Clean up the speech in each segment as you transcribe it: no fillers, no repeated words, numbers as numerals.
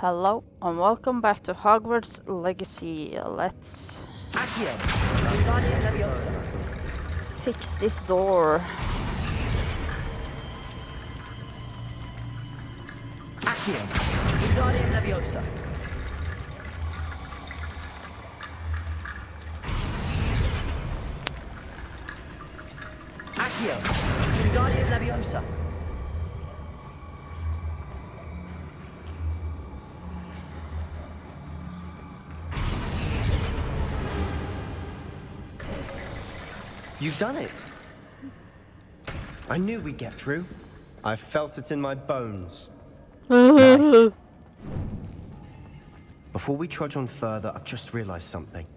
Hello and welcome back to Hogwarts Legacy. Let's fix this door. You've done it! I knew we'd get through. I felt it in my bones. Nice. Before we trudge on further, I've just realized something.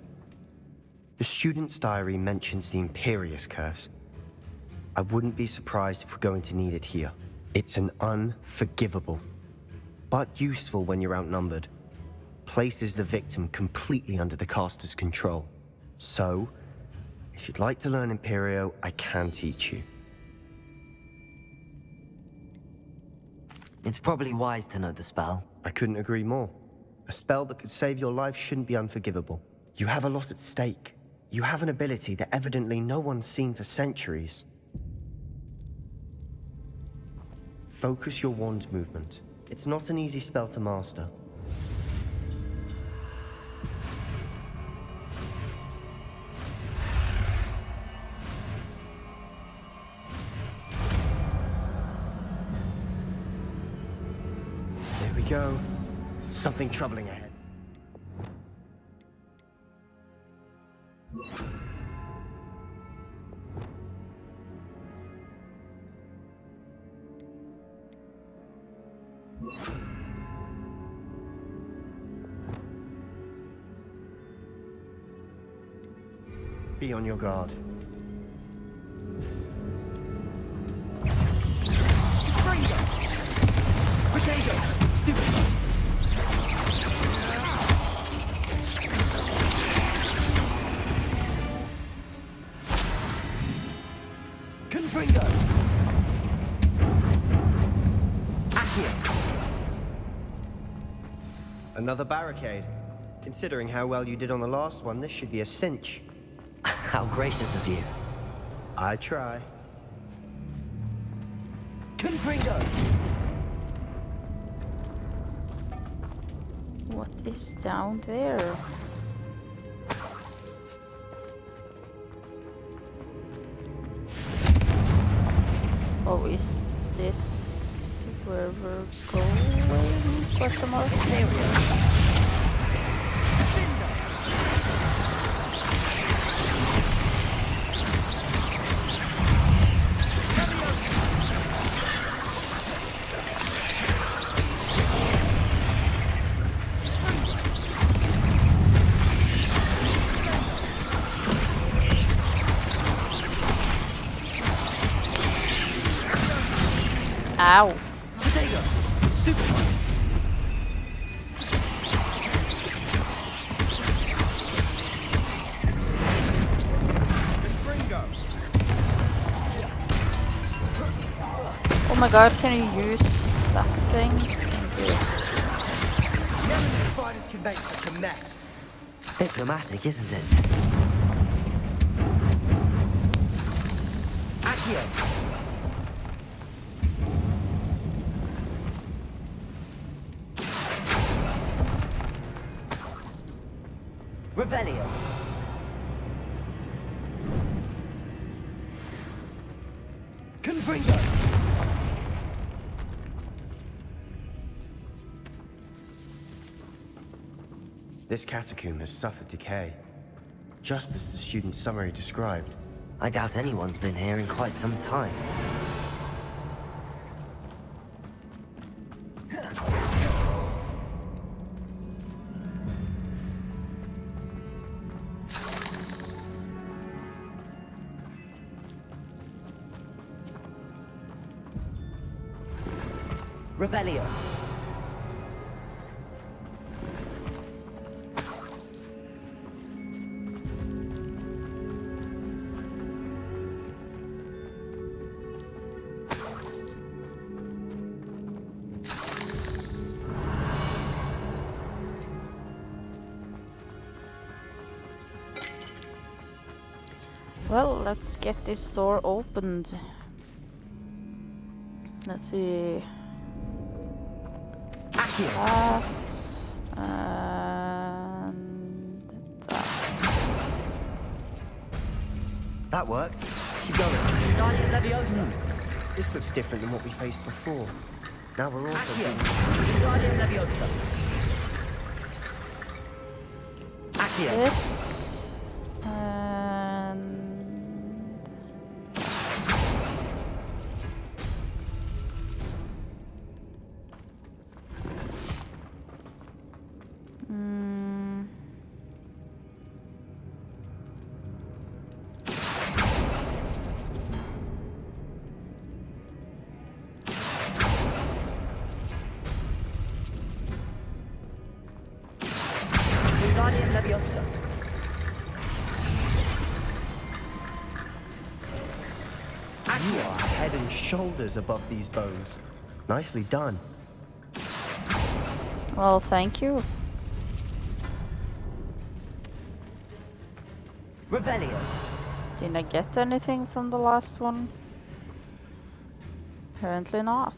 The student's diary mentions the Imperious Curse. I wouldn't be surprised if we're going to need it here. It's an unforgivable, but useful when you're outnumbered. Places the victim completely under the caster's control. So, if you'd like to learn Imperio, I can teach you. It's probably wise to know the spell. I couldn't agree more. A spell that could save your life shouldn't be unforgivable. You have a lot at stake. You have an ability that evidently no one's seen for centuries. Focus your wand movement. It's not an easy spell to master. There we go. Something troubling ahead. Be on your guard. Another barricade. Considering how well you did on the last one, this should be a cinch. How gracious of you. I try. Confringo! What is down there? Oh, is this where we're going? Question mark? Ow. Potato! Stupid one! Oh my god, can you use that thing? Thank you. None of the spiders can make such a mess. Bit dramatic, isn't it? Accio! Revelio. Confringo. This catacomb has suffered decay, just as the student's summary described. I doubt anyone's been here in quite some time. Revelio. Well, let's get this door opened. Let's see. That and that. That worked. Keep going. Wingardium Leviosa. This looks different than what we faced before. Now we're also Accio. Wingardium Leviosa. Accio. This and mm. Wingardium Leviosa. You are head and shoulders above these bones. Nicely done. Well, thank you. Revelio. Did I get anything from the last one? Apparently not.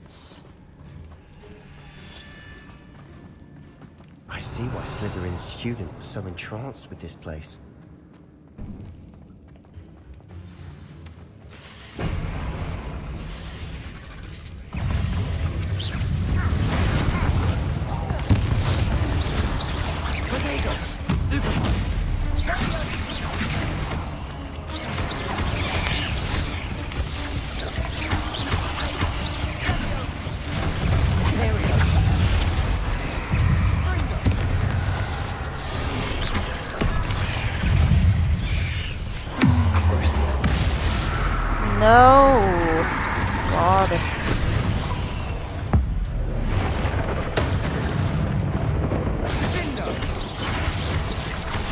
I see why Slytherin's student was so entranced with this place. No! God.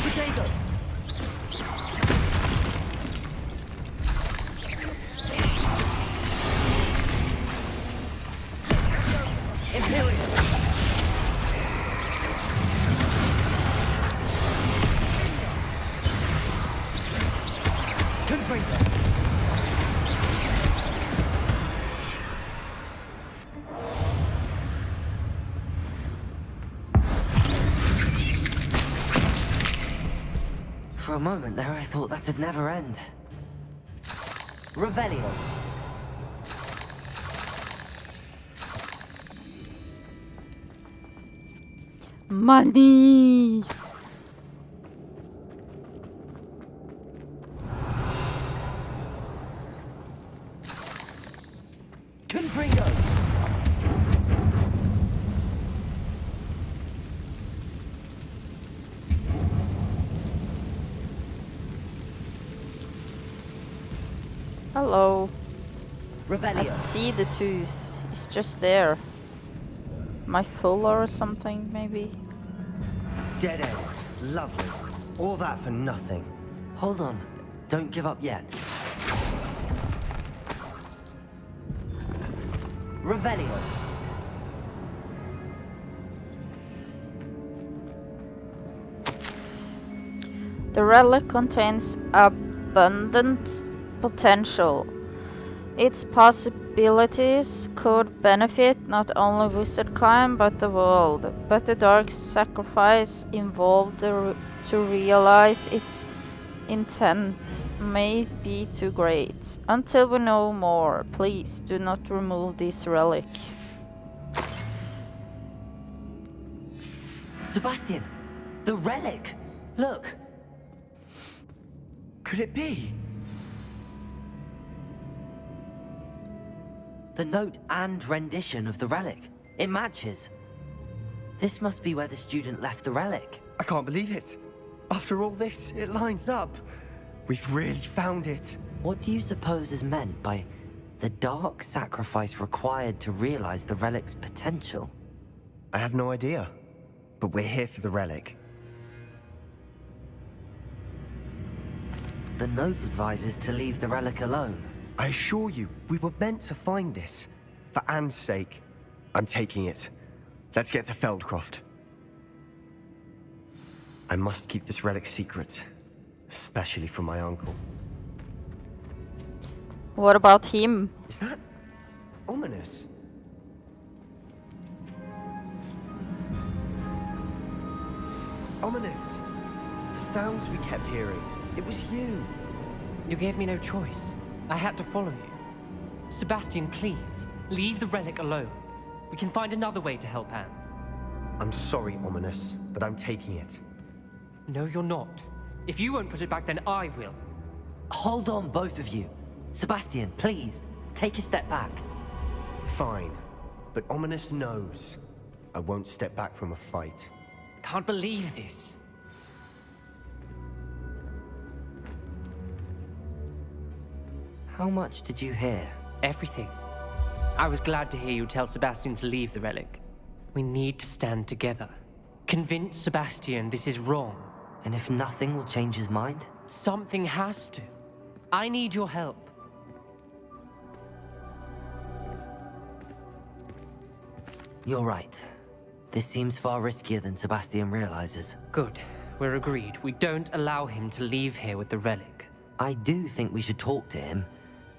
Potato. Imperial. Confringo. For a moment there, I thought that'd never end. Revelio. Money! Confringo. Hello. I Revelio. see the tooth. It's just there. My fuller or something, maybe? Dead end. Lovely. All that for nothing. Hold on. Don't give up yet. Revelio. The relic contains abundant potential. Its possibilities could benefit not only wizardkind but the world, but the dark sacrifice involved to realize its intent may be too great. Until we know more, please do not remove this relic. Sebastian, the relic. Look. Could it be? The note and rendition of the relic. It matches. This must be where the student left the relic. I can't believe it. After all this, it lines up. We've really found it. What do you suppose is meant by the dark sacrifice required to realize the relic's potential? I have no idea. But we're here for the relic. The note advises to leave the relic alone. I assure you, we were meant to find this. For Anne's sake. I'm taking it. Let's get to Feldcroft. I must keep this relic secret. Especially from my uncle. What about him? Is that ominous? Ominous! The sounds we kept hearing. It was you. You gave me no choice. I had to follow you. Sebastian, please, leave the relic alone. We can find another way to help Anne. I'm sorry, Ominous, but I'm taking it. No, you're not. If you won't put it back, then I will. Hold on, both of you. Sebastian, please, take a step back. Fine, but Ominous knows I won't step back from a fight. Can't believe this. How much did you hear? Everything. I was glad to hear you tell Sebastian to leave the relic. We need to stand together. Convince Sebastian this is wrong. And if nothing will change his mind? Something has to. I need your help. You're right. This seems far riskier than Sebastian realizes. Good. We're agreed. We don't allow him to leave here with the relic. I do think we should talk to him,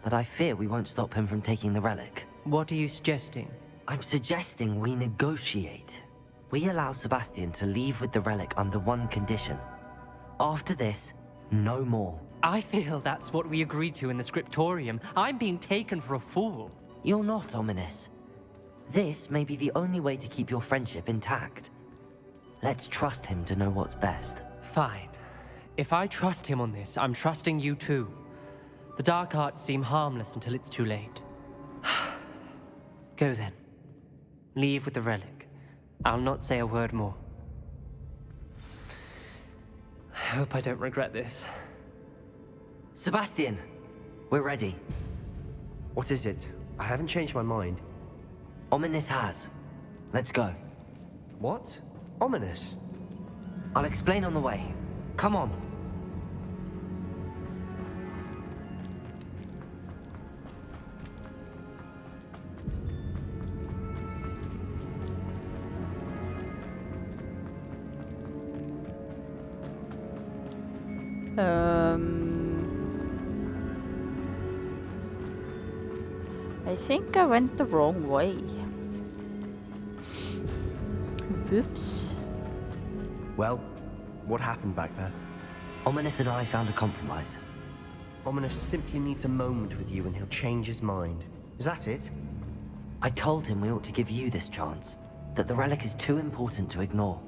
but I fear we won't stop him from taking the relic. What are you suggesting? I'm suggesting we negotiate. We allow Sebastian to leave with the relic under one condition. After this, no more. I feel that's what we agreed to in the scriptorium. I'm being taken for a fool. You're not, Ominous. This may be the only way to keep your friendship intact. Let's trust him to know what's best. Fine. If I trust him on this, I'm trusting you too. The dark arts seem harmless until it's too late. Go then. Leave with the relic. I'll not say a word more. I hope I don't regret this. Sebastian, we're ready. What is it? I haven't changed my mind. Ominous has. Let's go. What? Ominous? I'll explain on the way. Come on. I think I went the wrong way. Whoops. Well, what happened back there? Ominous and I found a compromise. Ominous simply needs a moment with you and he'll change his mind. Is that it? I told him we ought to give you this chance, that the relic is too important to ignore.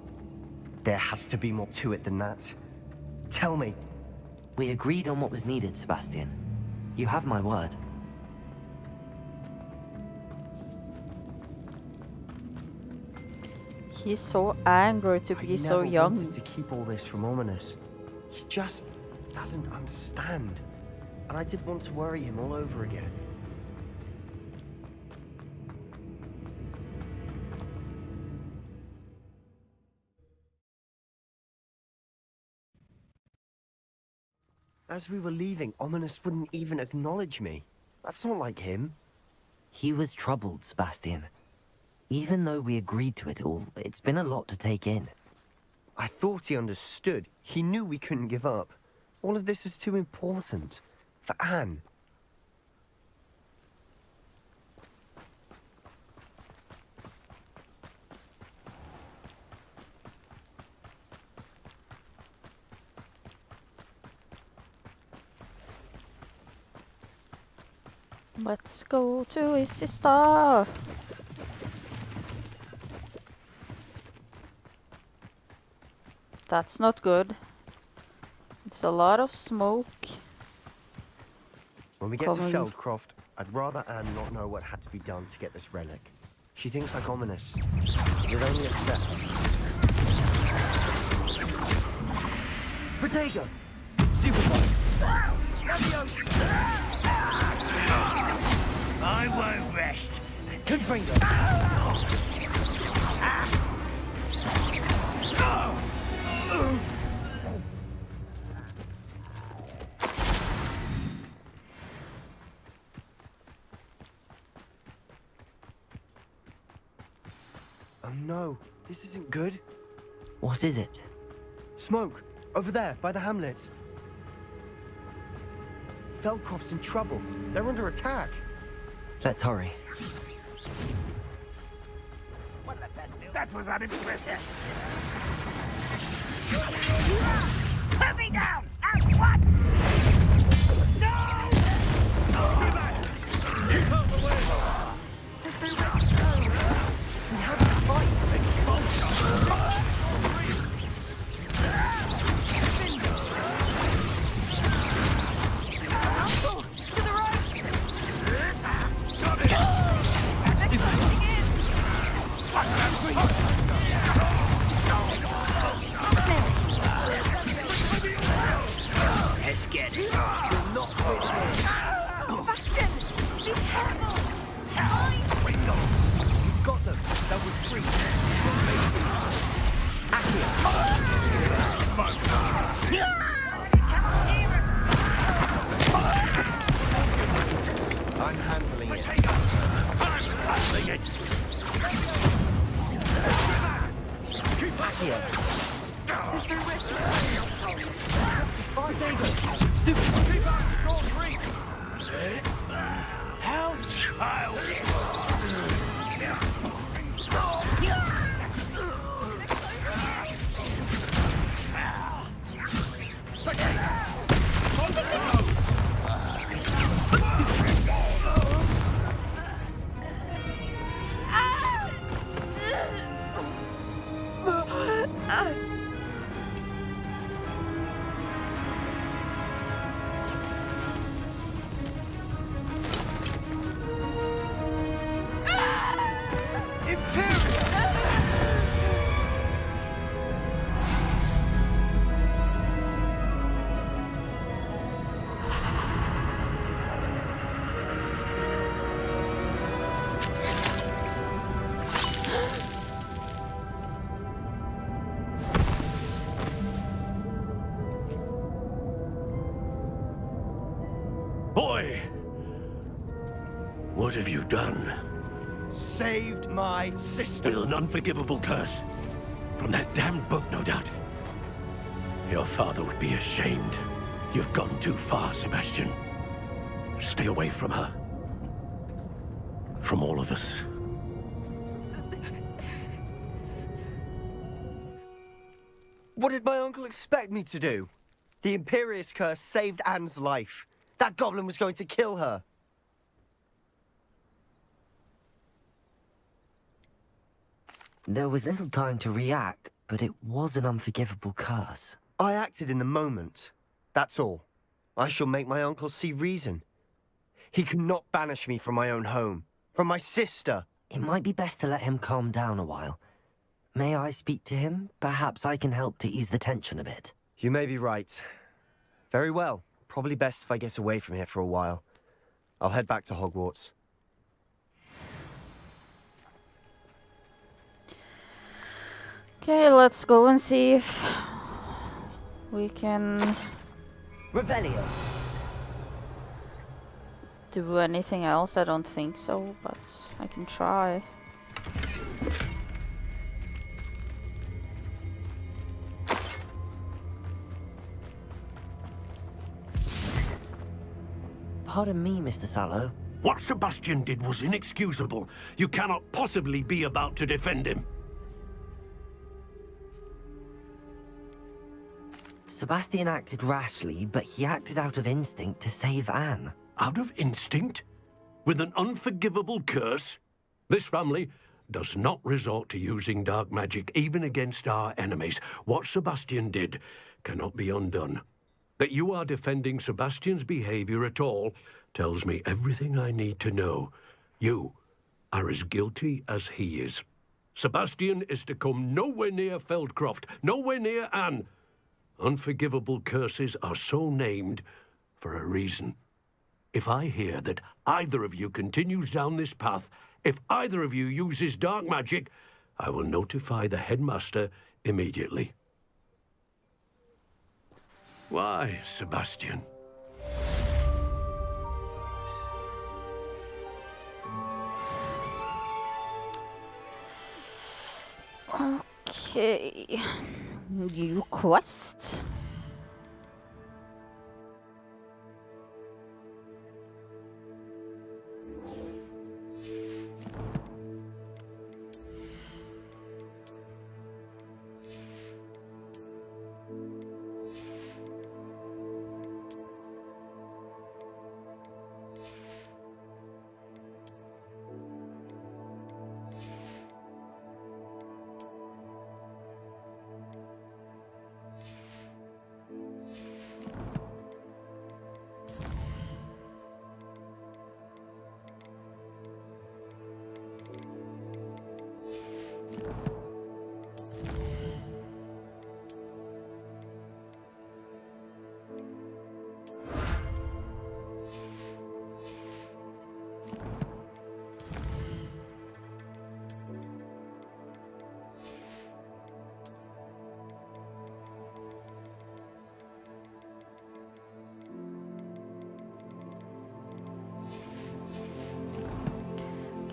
There has to be more to it than that. Tell me. We agreed on what was needed, Sebastian. You have my word. He's so angry to be so young. I never wanted to keep all this from Ominous. He just doesn't understand. And I didn't want to worry him all over again. As we were leaving, Ominous wouldn't even acknowledge me. That's not like him. He was troubled, Sebastian. Even though we agreed to it all, it's been a lot to take in. I thought he understood. He knew we couldn't give up. All of this is too important. For Anne. Let's go to his sister. That's not good. It's a lot of smoke. When we get to Feldcroft, I'd rather Anne not know what had to be done to get this relic. She thinks like Ominous. You're only upset. Protego! Stupid one! I won't rest. Confringo! Oh no, this isn't good. What is it? Smoke! Over there, by the hamlet. Feldcroft's in trouble. They're under attack. Let's hurry. That was unimpressive. Put me down at once! No! Stay back! Keep out the way! There's no way to go. We have to fight. Uncle, to the right! Got it. Let's get it. You're not good here. Sebastian! Be careful! You've got them. They'll retreat. I'm handling it. Here. There's no risk. Stupid. How child! Boy! What have you done? Saved my sister. With an unforgivable curse. From that damned book, no doubt. Your father would be ashamed. You've gone too far, Sebastian. Stay away from her. From all of us. What did my uncle expect me to do? The Imperious Curse saved Anne's life. That goblin was going to kill her. There was little time to react, but it was an unforgivable curse. I acted in the moment. That's all. I shall make my uncle see reason. He cannot banish me from my own home. From my sister. It might be best to let him calm down a while. May I speak to him? Perhaps I can help to ease the tension a bit. You may be right. Very well. Probably best if I get away from here for a while. I'll head back to Hogwarts. Okay, let's go and see if we can Revelio. do anything else. I don't think so, but I can try. Pardon me, Mr. Sallow. What Sebastian did was inexcusable. You cannot possibly be about to defend him. Sebastian acted rashly, but he acted out of instinct to save Anne. Out of instinct? With an unforgivable curse? This family does not resort to using dark magic even against our enemies. What Sebastian did cannot be undone. That you are defending Sebastian's behavior at all tells me everything I need to know. You are as guilty as he is. Sebastian is to come nowhere near Feldcroft, nowhere near Anne. Unforgivable curses are so named for a reason. If I hear that either of you continues down this path, if either of you uses dark magic, I will notify the headmaster immediately. Why, Sebastian? Okay. New quest.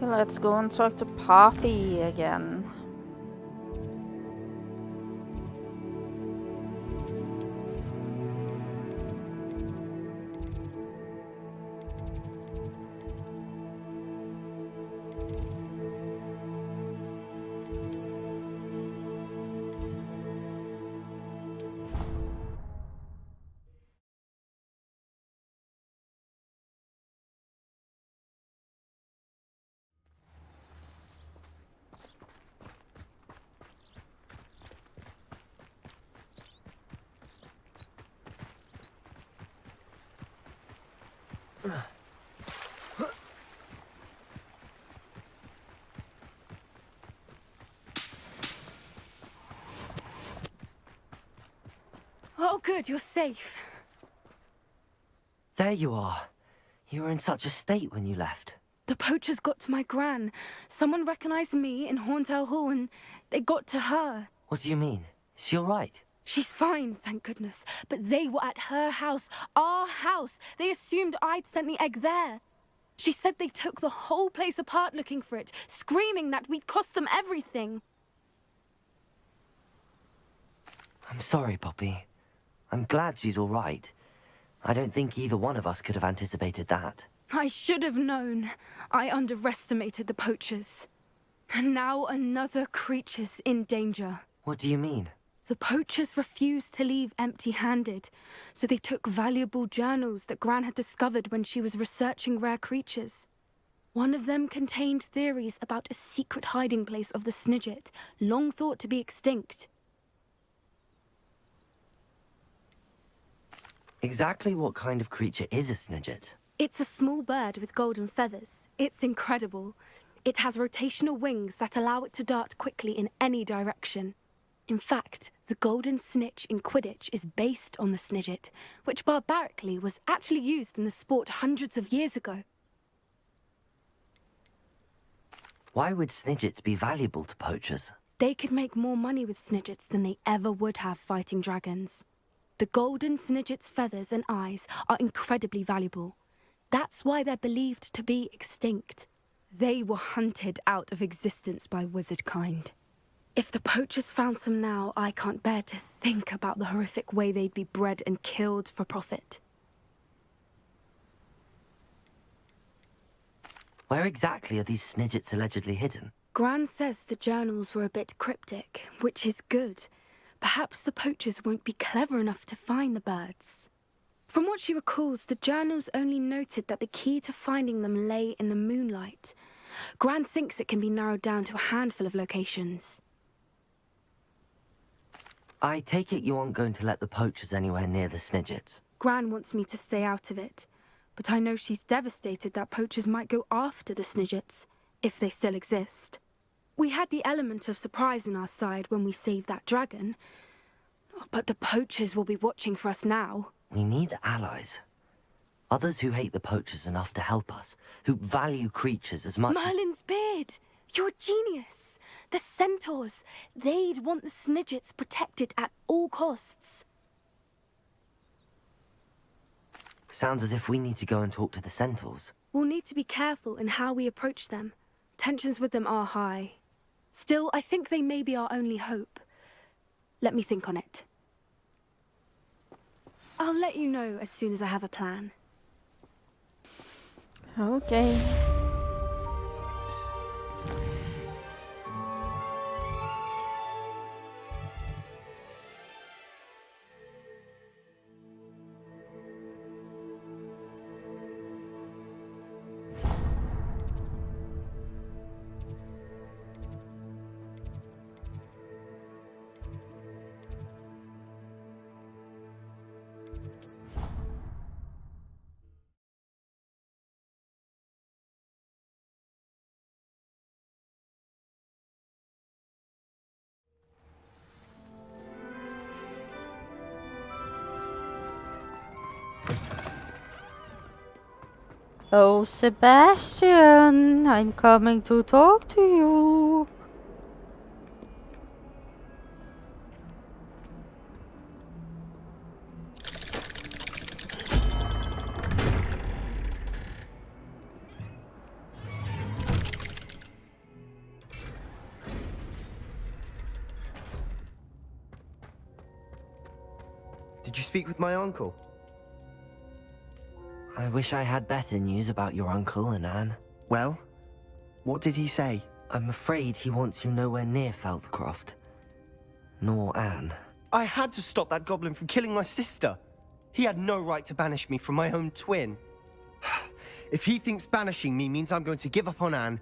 Okay, let's go and talk to Poppy again. Oh, good, you're safe. There you are. You were in such a state when you left. The poachers got to my gran. Someone recognized me in Horntail Hall and they got to her. What do you mean? Is she all right? She's fine, thank goodness. But they were at her house, our house. They assumed I'd sent the egg there. She said they took the whole place apart looking for it, screaming that we'd cost them everything. I'm sorry, Poppy. I'm glad she's all right. I don't think either one of us could have anticipated that. I should have known. I underestimated the poachers. And now another creature's in danger. What do you mean? The poachers refused to leave empty-handed, so they took valuable journals that Gran had discovered when she was researching rare creatures. One of them contained theories about a secret hiding place of the Snidget, long thought to be extinct. Exactly what kind of creature is a Snidget? It's a small bird with golden feathers. It's incredible. It has rotational wings that allow it to dart quickly in any direction. In fact, the golden snitch in Quidditch is based on the Snidget, which barbarically was actually used in the sport hundreds of years ago. Why would Snidgets be valuable to poachers? They could make more money with Snidgets than they ever would have fighting dragons. The golden Snidget's feathers and eyes are incredibly valuable. That's why they're believed to be extinct. They were hunted out of existence by wizard kind. If the poachers found some now, I can't bear to think about the horrific way they'd be bred and killed for profit. Where exactly are these Snidgets allegedly hidden? Gran says the journals were a bit cryptic, which is good. Perhaps the poachers won't be clever enough to find the birds. From what she recalls, the journals only noted that the key to finding them lay in the moonlight. Gran thinks it can be narrowed down to a handful of locations. I take it you aren't going to let the poachers anywhere near the Snidgets. Gran wants me to stay out of it, but I know she's devastated that poachers might go after the Snidgets, if they still exist. We had the element of surprise on our side when we saved that dragon, but the poachers will be watching for us now. We need allies. Others who hate the poachers enough to help us, who value creatures as much Merlin's beard! You're a genius! The centaurs! They'd want the Snidgets protected at all costs. Sounds as if we need to go and talk to the centaurs. We'll need to be careful in how we approach them. Tensions with them are high. Still, I think they may be our only hope. Let me think on it. I'll let you know as soon as I have a plan. Okay. Oh, Sebastian, I'm coming to talk to you. Did you speak with my uncle? I wish I had better news about your uncle and Anne. Well, what did he say? I'm afraid he wants you nowhere near Feldcroft. Nor Anne. I had to stop that goblin from killing my sister. He had no right to banish me from my own twin. If he thinks banishing me means I'm going to give up on Anne,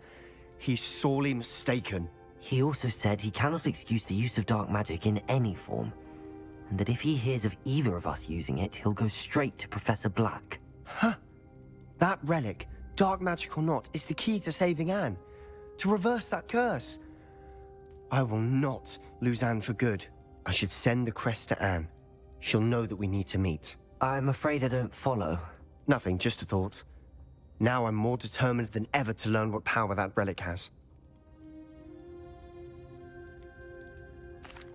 he's sorely mistaken. He also said he cannot excuse the use of dark magic in any form, and that if he hears of either of us using it, he'll go straight to Professor Black. Huh? That relic, dark magic or not, is the key to saving Anne. To reverse that curse. I will not lose Anne for good. I should send the crest to Anne. She'll know that we need to meet. I'm afraid I don't follow. Nothing, just a thought. Now I'm more determined than ever to learn what power that relic has.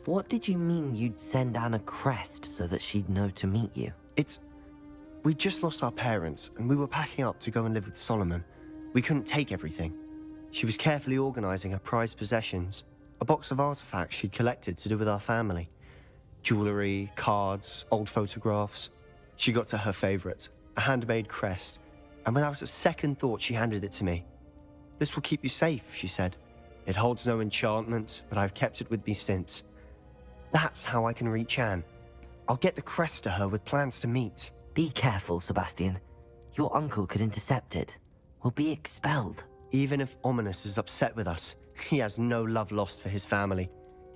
What did you mean you'd send Anne a crest so that she'd know to meet you? We just lost our parents, and we were packing up to go and live with Solomon. We couldn't take everything. She was carefully organizing her prized possessions, a box of artifacts she'd collected to do with our family. Jewelry, cards, old photographs. She got to her favorite, a handmade crest, and without a second thought she handed it to me. This will keep you safe, she said. It holds no enchantment, but I've kept it with me since. That's how I can reach Anne. I'll get the crest to her with plans to meet. Be careful, Sebastian. Your uncle could intercept it. We'll be expelled. Even if Ominous is upset with us, he has no love lost for his family.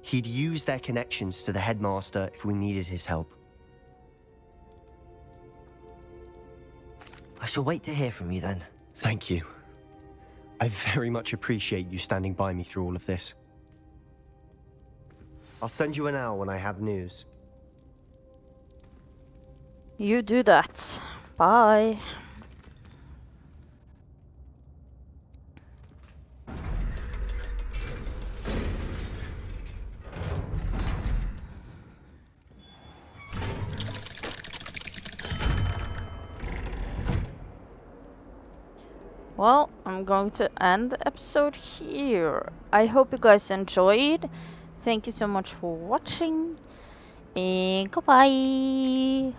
He'd use their connections to the headmaster if we needed his help. I shall wait to hear from you then. Thank you. I very much appreciate you standing by me through all of this. I'll send you an owl when I have news. You do that. Bye. Well, I'm going to end the episode here. I hope you guys enjoyed. Thank you so much for watching, and goodbye.